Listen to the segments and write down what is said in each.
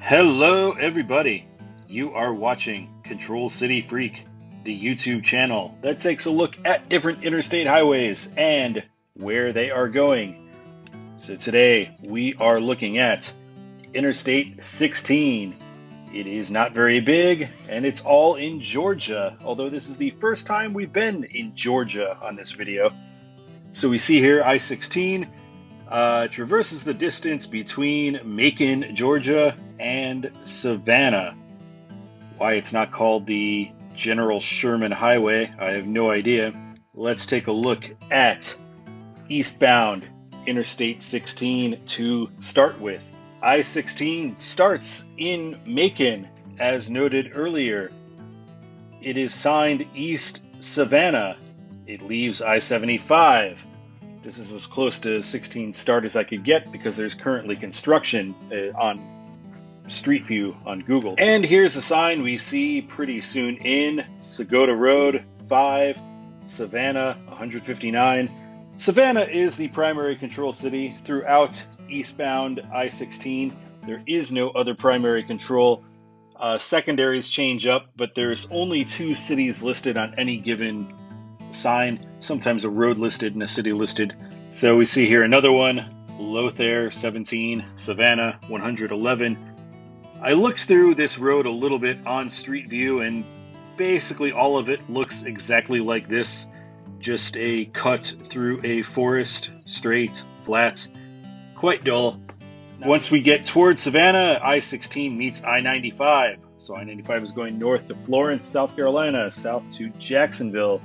Hello, everybody. You are watching Control City Freak, the YouTube channel that takes a look at different interstate highways and where they are going. So today we are looking at Interstate 16. It is not very big and it's all in Georgia, although this is the first time we've been in Georgia on this video. So we see here I-16 traverses the distance between Macon, Georgia and Savanah. Why it's not called the General Sherman Highway, I have no idea. Let's take a look at Eastbound Interstate 16 to start with. I-16 starts in Macon, as noted earlier. It is signed East Savanah. It leaves I-75. This is as close to 16 start as I could get because there's currently construction on Street View on Google. And here's a sign we see pretty soon in Segota Road 5, Savanah 159. Savanah is the primary control city throughout eastbound I-16. There is no other primary control. Secondaries change up, but there's only two cities listed on any given sign, sometimes a road listed and a city listed. So we see here another one, Lothair 17, Savanah 111. I looked through this road a little bit on Street View and basically all of it looks exactly like this, just a cut through a forest, straight, flat, quite dull. Once we get towards Savanah, I-16 meets I-95. So I-95 is going north to Florence, South Carolina, south to Jacksonville.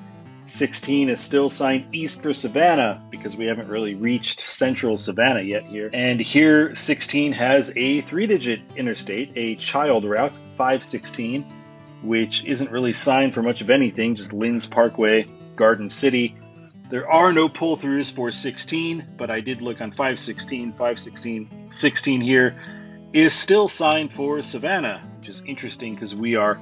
16 is still signed east for Savanah because we haven't really reached central Savanah yet here. And here 16 has a 3-digit interstate, a child route, 516, which isn't really signed for much of anything, just Lynn's Parkway, Garden City. There are no pull-throughs for 16, but I did look on 516. 516, 16 here is still signed for Savanah, which is interesting because we are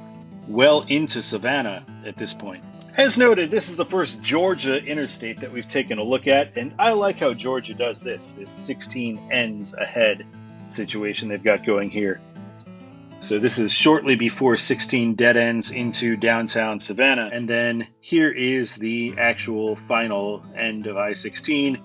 well into Savanah at this point. As noted, this is the first Georgia interstate that we've taken a look at, and I like how Georgia does this 16 ends ahead situation they've got going here. So this is shortly before 16 dead ends into downtown Savanah, and then here is the actual final end of I-16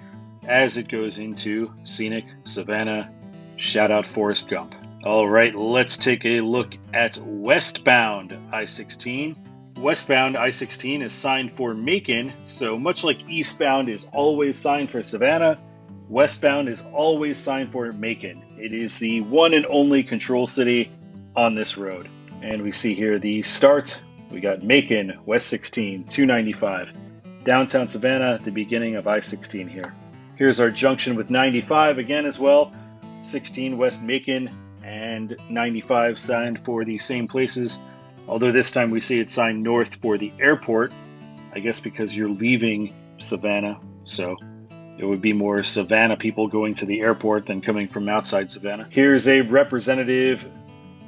as it goes into scenic Savanah. Shout out Forrest Gump. All right, let's take a look at Westbound I-16. Westbound I-16 is signed for Macon, so much like Eastbound is always signed for Savanah, Westbound is always signed for Macon. It is the one and only control city on this road. And we see here the start. We got Macon, West 16, 295. Downtown Savanah, the beginning of I-16 here. Here's our junction with 95 again as well. 16 West Macon and 95 signed for the same places. Although this time we see it signed north for the airport, I guess because you're leaving Savanah, so it would be more Savanah people going to the airport than coming from outside Savanah. Here's a representative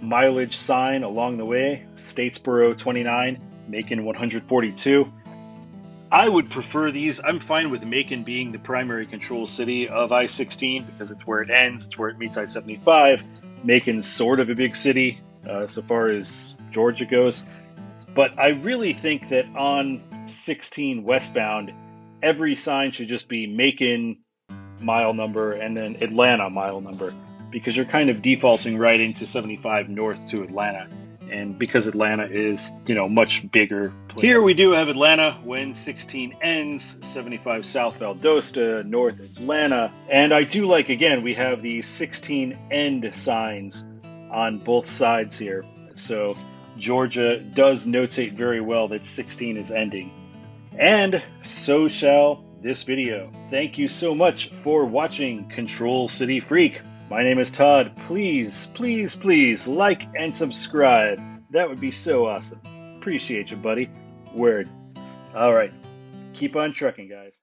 mileage sign along the way, Statesboro 29, Macon 142. I would prefer these. I'm fine with Macon being the primary control city of I-16 because it's where it ends, it's where it meets I-75. Macon's sort of a big city so far as Georgia goes, but I really think that on 16 westbound, every sign should just be Macon mile number and then Atlanta mile number, because you're kind of defaulting right into 75 north to Atlanta, and because Atlanta is, much bigger. Here we do have Atlanta when 16 ends, 75 South Valdosta, North Atlanta, and I do like, again, we have the 16 end signs on both sides here, so Georgia does notate very well that 16 is ending. And so shall this video. Thank you so much for watching Control City Freak. My name is Todd. Please, please, please like and subscribe. That would be so awesome. Appreciate you, buddy. Word. All right. Keep on trucking, guys.